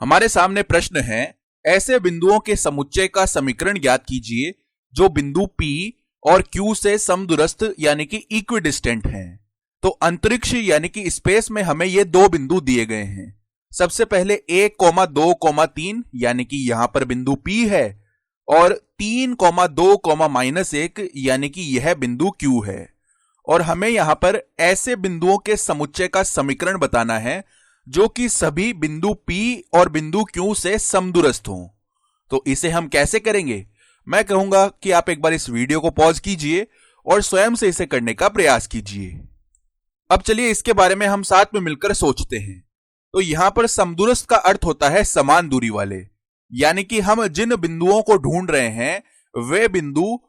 हमारे सामने प्रश्न है, ऐसे बिंदुओं के समुच्चय का समीकरण ज्ञात कीजिए जो बिंदु P और Q से समदूरस्थ यानी कि इक्विडिस्टेंट हैं। तो अंतरिक्ष यानी कि स्पेस में हमें ये दो बिंदु दिए गए हैं। सबसे पहले 1,2,3 यानी कि यहां पर बिंदु P है और 3,2,-1 यानी कि यह बिंदु Q है। और हमें यहां पर ऐसे बिंदुओं के समुच्चय का समीकरण बताना है जो कि सभी बिंदु P और बिंदु Q से समदूरस्थ हों। तो इसे हम कैसे करेंगे? मैं कहूंगा कि आप एक बार इस वीडियो को पॉज कीजिए और स्वयं से इसे करने का प्रयास कीजिए। अब चलिए इसके बारे में हम साथ में मिलकर सोचते हैं। तो यहां पर समदूरस्थ का अर्थ होता है समान दूरी वाले, यानी कि हम जिन बिंदुओं को ढूंढ रहे हैं वे बिंदु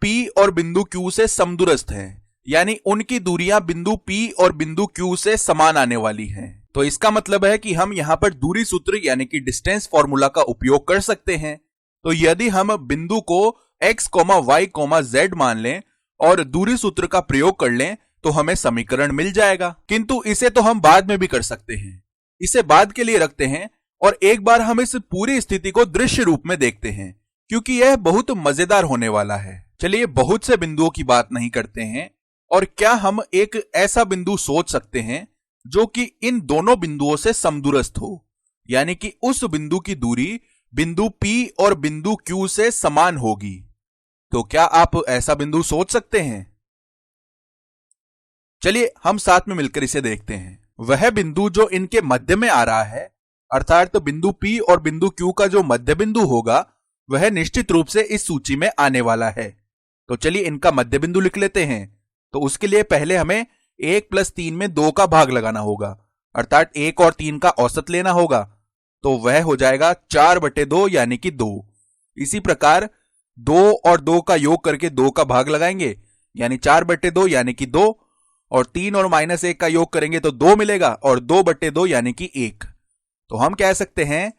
P और बिंदु Q से समदूरस्थ हैं, यानी उनकी दूरियां बिंदु P और बिंदु Q से समान आने वाली हैं। तो इसका मतलब है कि हम यहां पर दूरी सूत्र यानी कि डिस्टेंस फॉर्मूला का उपयोग कर सकते हैं। तो यदि हम बिंदु को x, y, z मान लें और दूरी सूत्र का प्रयोग कर लें तो हमें समीकरण मिल जाएगा। किंतु इसे तो हम बाद में भी कर सकते हैं, इसे बाद के लिए रखते हैं और एक बार हम इस पूरी स्थिति को दृश्य रूप में देखते हैं, क्योंकि यह बहुत मजेदार होने वाला है। चलिए बहुत से बिंदुओं की बात नहीं करते हैं, और क्या हम एक ऐसा बिंदु सोच सकते हैं जो कि इन दोनों बिंदुओं से समदूरस्थ हो, यानी कि उस बिंदु की दूरी बिंदु P और बिंदु Q से समान होगी। तो क्या आप ऐसा बिंदु सोच सकते हैं? चलिए हम साथ में मिलकर इसे देखते हैं। वह बिंदु जो इनके मध्य में आ रहा है, अर्थात तो बिंदु P और बिंदु Q का जो मध्य बिंदु होगा वह निश्चित रूप से इस सूची में आने वाला है। तो चलिए इनका मध्य बिंदु लिख लेते हैं। तो उसके लिए पहले हमें 1 + 3 में 2 का भाग लगाना होगा, अर्थात 1 और 3 का औसत लेना होगा। तो वह हो जाएगा 4/2 यानी कि 2। इसी प्रकार 2 और 2 का योग करके 2 का भाग लगाएंगे यानी 4/2 यानी कि 2, और 3 और -1 का योग करेंगे तो 2 मिलेगा और 2/2 यानी कि 1। तो हम कह सकते हैं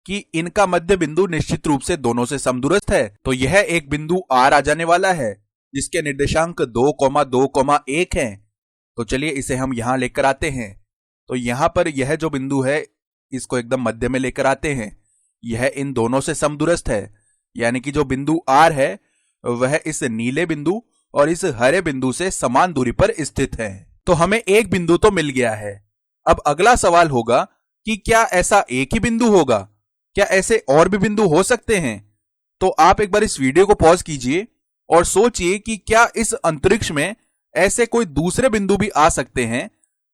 कि इनका मध्य बिंदु निश्चित रूप से दोनों से समदूरस्थ है। तो यह एक बिंदु R आ जाने वाला है जिसके निर्देशांक 2,2,1 हैं। तो चलिए इसे हम यहां लेकर आते हैं। तो यहां पर यह जो बिंदु है इसको एकदम मध्य में लेकर आते हैं। यह इन दोनों से समदूरस्थ है, यानी कि जो बिंदु R है वह इस नीले बिंदु और इस हरे बिंदु से समान दूरी पर स्थित है। तो हमें एक बिंदु तो मिल गया है। अब अगला सवाल होगा कि क्या ऐसा एक ही बिंदु होगा? क्या ऐसे और भी बिंदु हो सकते हैं? तो आप एक बार इस वीडियो को पॉज कीजिए और सोचिए कि क्या इस अंतरिक्ष में ऐसे कोई दूसरे बिंदु भी आ सकते हैं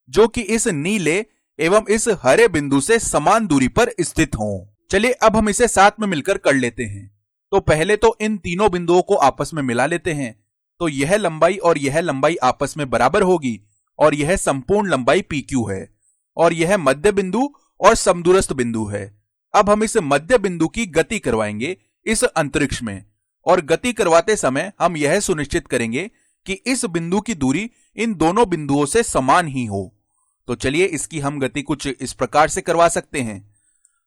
जो कि इस नीले एवं इस हरे बिंदु से समान दूरी पर स्थित हों। चलिए अब हम इसे साथ में मिलकर कर लेते हैं। तो पहले तो इन तीनों बिंदुओं को आपस में मिला लेते हैं। तो यह लंबाई और यह लंबाई आपस में बराबर होगी और यह संपूर्ण लंबाई PQ है और यह मध्य बिंदु और समदूरस्थ बिंदु है। अब हम इस मध्य बिंदु की गति करवाएंगे इस अंतरिक्ष में, और गति करवाते समय हम यह सुनिश्चित करेंगे कि इस बिंदु की दूरी इन दोनों बिंदुओं से समान ही हो। तो चलिए इसकी हम गति कुछ इस प्रकार से करवा सकते हैं।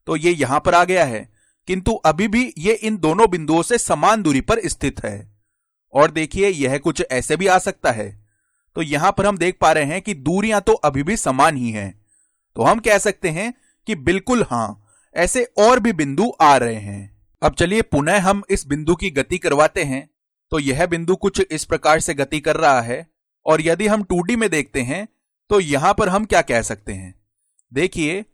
तो ये यहां पर आ गया है, किंतु अभी भी ये इन दोनों बिंदुओं से समान दूरी पर स्थित है। और देखिए यह कुछ ऐसे भी आ सकता है। तो यहां पर हम देख पा रहे हैं कि दूरियां तो अभी भी समान ही हैं। तो हम कह सकते हैं कि बिल्कुल हां, ऐसे और भी बिंदु आ रहे हैं। अब चलिए पुनः हम इस बिंदु की गति करवाते हैं। तो यह बिंदु कुछ इस प्रकार से गति कर रहा है, और यदि हम 2D में देखते हैं तो यहां पर हम क्या कह सकते हैं? देखिए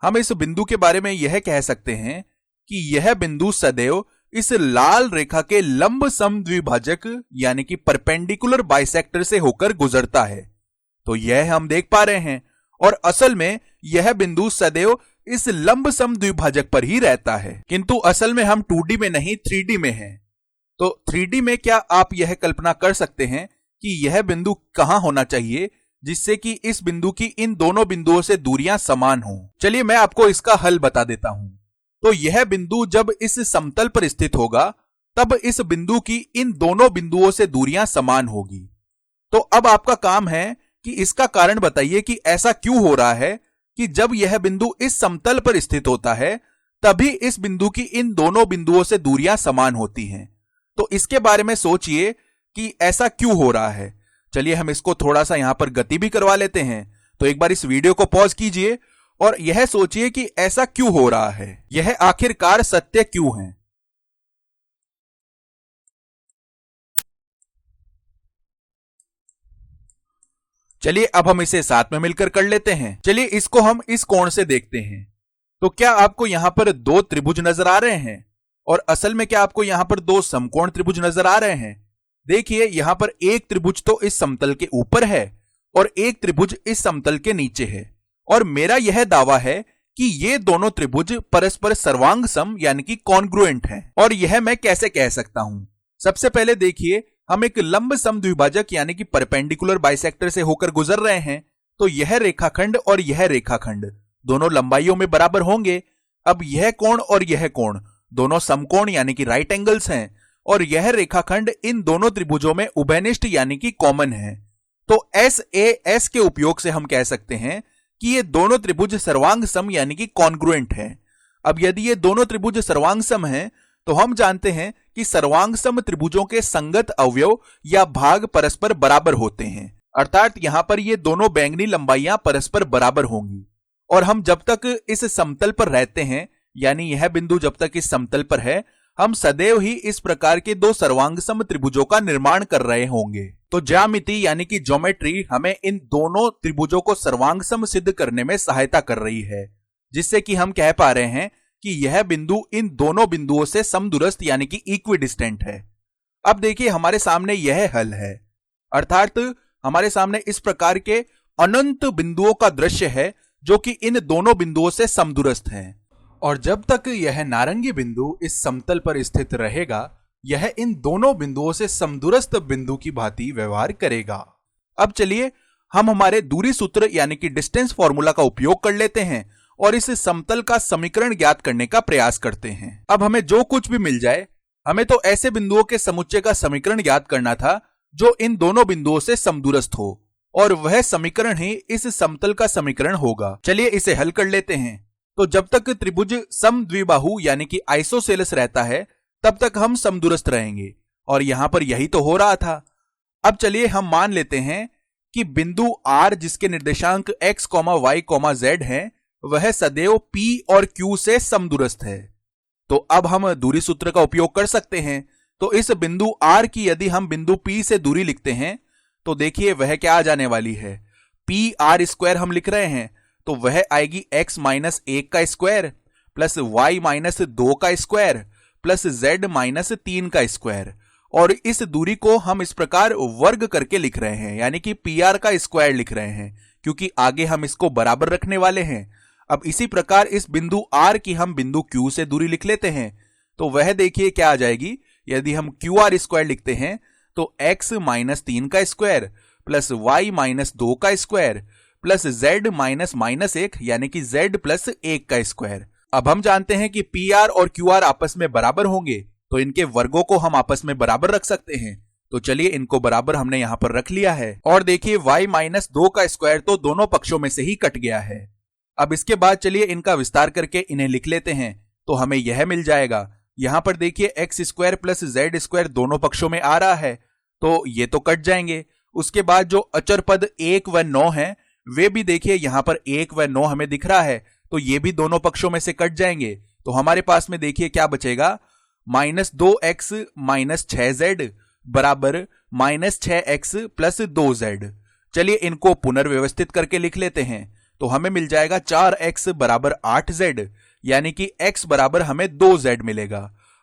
हम इस बिंदु के बारे में यह कह सकते हैं कि यह बिंदु सदैव इस लाल रेखा के लंब समद्विभाजक यानी कि परपेंडिकुलर बाइसेक्टर से होकर गुजरता है। तो यह हम देख पा रहे हैं, और असल में यह बिंदु सदैव इस लंब समद्विभाजक पर ही रहता है। किंतु असल में हम 2D में नहीं 3D में हैं। तो 3D में क्या आप यह कल्पना कर सकते हैं कि यह बिंदु कहां होना चाहिए जिससे कि इस बिंदु की इन दोनों बिंदुओं से दूरियां समान हों? चलिए मैं आपको इसका हल बता देता हूं। तो यह बिंदु जब इस समतल पर स्थित होगा तब इस बिंदु की इन दोनों बिंदुओं से दूरियां समान होगी। तो अब आपका काम है कि इसका कारण बताइए कि ऐसा क्यों हो रहा है कि जब यह बिंदु इस समतल पर स्थित होता है तभी इस बिंदु की इन दोनों बिंदुओं से दूरियां समान होती हैं। तो इसके बारे में सोचिए कि ऐसा क्यों हो रहा है। चलिए हम इसको थोड़ा सा यहां पर गति भी करवा लेते हैं। तो एक बार इस वीडियो को पॉज कीजिए और यह सोचिए कि ऐसा क्यों हो रहा है, यह आखिरकार सत्य क्यों है। चलिए अब हम इसे साथ में मिलकर कर लेते हैं। चलिए इसको हम इस कोण से देखते हैं। तो क्या आपको यहां पर दो त्रिभुज नजर आ रहे हैं? और असल में क्या आपको यहां पर दो समकोण त्रिभुज नजर आ रहे हैं? देखिए यहां पर एक त्रिभुज तो इस समतल के ऊपर है और एक त्रिभुज इस समतल के नीचे है। और मेरा यह दावा है कि ये दोनों त्रिभुज परस्पर सर्वांग सम यानी कि कॉन्ग्रुएंट हैं। और यह मैं कैसे कह सकता हूं? सबसे पहले देखिए, हम एक लंब समद्विभाजक यानी कि परपेंडिकुलर बाइसेक्टर से होकर गुजर रहे हैं। तो यह रेखाखंड और यह रेखाखंड दोनों लंबाइयों में बराबर होंगे। अब यह कोण और यह कोण दोनों समकोण यानी कि राइट एंगल्स हैं और यह रेखाखंड इन दोनों त्रिभुजों में उभयनिष्ठ यानी कि कॉमन है। तो SAS के उपयोग से हम कह सकते हैं कि ये दोनों त्रिभुज सर्वांग सम यानी कि कॉन्ग्रुएंट हैं। अब यदि ये दोनों त्रिभुज सर्वांग सम हैं तो हम जानते हैं कि सर्वांग सम त्रिभुजों के संगत अवयव या भाग परस्पर बराबर होते हैं, अर्थात यहां पर ये दोनों बैंगनी लंबाइयां परस्पर बराबर होंगी। और हम जब तक इस समतल पर रहते हैं, यानी यह बिंदु जब तक इस समतल पर है, हम सदैव ही इस प्रकार के दो सर्वांगसम त्रिभुजों का निर्माण कर रहे होंगे। तो ज्यामिति यानी कि ज्योमेट्री हमें इन दोनों त्रिभुजों को सर्वांगसम सिद्ध करने में सहायता कर रही है, जिससे कि हम कह पा रहे हैं कि यह बिंदु इन दोनों बिंदुओं से समदूरस्थ यानी कि इक्विडिस्टेंट है। अब देखिए हमारे सामने यह हल है, अर्थात हमारे सामने इस प्रकार के अनंत बिंदुओं का दृश्य है जो कि इन दोनों बिंदुओं से समदूरस्थ हैं। और जब तक यह नारंगी बिंदु इस समतल पर स्थित रहेगा, यह इन दोनों बिंदुओं से समदूरस्थ बिंदु की भांति व्यवहार करेगा। अब चलिए हम हमारे दूरी सूत्र यानी कि डिस्टेंस फॉर्मूला का उपयोग कर लेते हैं और इस समतल का समीकरण ज्ञात करने का प्रयास करते हैं। अब हमें जो कुछ भी मिल जाए, हमें तो ऐसे बिंदुओं के समुच्चय का समीकरण ज्ञात करना था जो इन दोनों बिंदुओं से समदूरस्थ हो, और वह समीकरण ही इस समतल का समीकरण होगा। चलिए इसे हल कर लेते हैं। तो जब तक त्रिभुज समद्विबाहु यानी कि आइसोसेलेस रहता है, तब तक हम समदूरस्थ रहेंगे, और यहां पर यही तो हो रहा था। अब चलिए हम मान लेते हैं कि बिंदु R जिसके निर्देशांक x, y, z हैं, वह सदैव P और Q से समदूरस्थ है। तो अब हम दूरी सूत्र का उपयोग कर सकते हैं। तो इस बिंदु R की यदि हम बिंदु P से दूरी लिखते हैं तो देखिए वह क्या आ जाने वाली है, PR² हम लिख रहे हैं तो वह आएगी x माइनस 1 का स्क्वायर प्लस y माइनस 2 का स्क्वायर प्लस z माइनस 3 का स्क्वायर। और इस दूरी को हम इस प्रकार वर्ग करके लिख रहे हैं, यानी कि PR का स्क्वायर लिख रहे हैं, क्योंकि आगे हम इसको बराबर रखने वाले हैं। अब इसी प्रकार इस बिंदु R की हम बिंदु Q से दूरी लिख लेते हैं तो वह देखिए क्या आ जाएगी। यदि हम QR² लिखते हैं तो x माइनस 3 का स्क्वायर प्लस y माइनस 2 का स्क्वायर प्लस z माइनस -1 यानी कि z प्लस 1 का स्क्वायर। अब हम जानते हैं कि PR और QR आपस में बराबर होंगे, तो इनके वर्गों को हम आपस में बराबर रख सकते हैं। तो चलिए इनको बराबर हमने यहां पर रख लिया है। और देखिए y माइनस 2 का स्क्वायर तो दोनों पक्षों में से ही कट गया है। अब इसके बाद चलिए इनका विस्तार करके इन्हें लिख लेते हैं तो हमें यह मिल जाएगा। यहां पर देखिए x² प्लस z² दोनों पक्षों में आ रहा है, तो ये तो कट जाएंगे। उसके बाद जो अचर पद 1 व 9 है, वे भी देखिए यहां पर 1 व 9 हमें दिख रहा है, तो ये भी दोनों पक्षों में से कट जाएंगे। तो हमारे पास में देखिए क्या बचेगा, माइनस 2x माइनस 6z बराबर माइनस 6x प्लस 2z। चलिए इनको पुनर्व्यवस्थित करके लिख लेते हैं तो हमें मिल जाएगा 4x बराबर 8z, यानी कि x बराबर हमें 2z मिलेगा।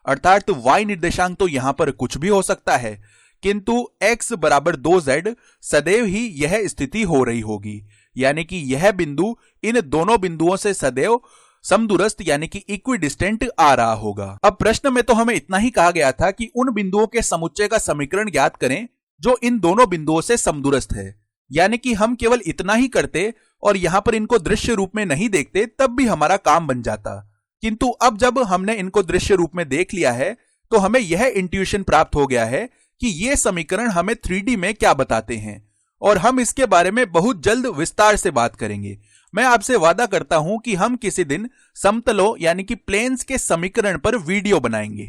अर्थात y निर्देशांक तो यहां पर कुछ भी हो सकता है, किंतु x बराबर 2z सदैव ही यह स्थिति हो रही होगी, यानी कि यह बिंदु इन दोनों बिंदुओं से सदैव समदूरस्थ यानी कि इक्विडिस्टेंट आ रहा होगा। अब प्रश्न में तो हमें इतना ही कहा गया था कि उन बिंदुओं के समुच्चय का समीकरण ज्ञात करें जो इन दोनों बिंदुओं से समदूरस्थ है, यानी कि हम केवल इतना ही करते और यहां पर इनको दृश्य रूप में नहीं देखते तब भी हमारा काम बन जाता। किंतु अब जब हमने इनको दृश्य रूप में देख लिया है तो हमें यह इंट्यूशन प्राप्त हो गया है कि ये समीकरण हमें 3D में क्या बताते हैं, और हम इसके बारे में बहुत जल्द विस्तार से बात करेंगे। मैं आपसे वादा करता हूं कि हम किसी दिन समतलों यानी कि प्लेन्स के समीकरण पर वीडियो बनाएंगे।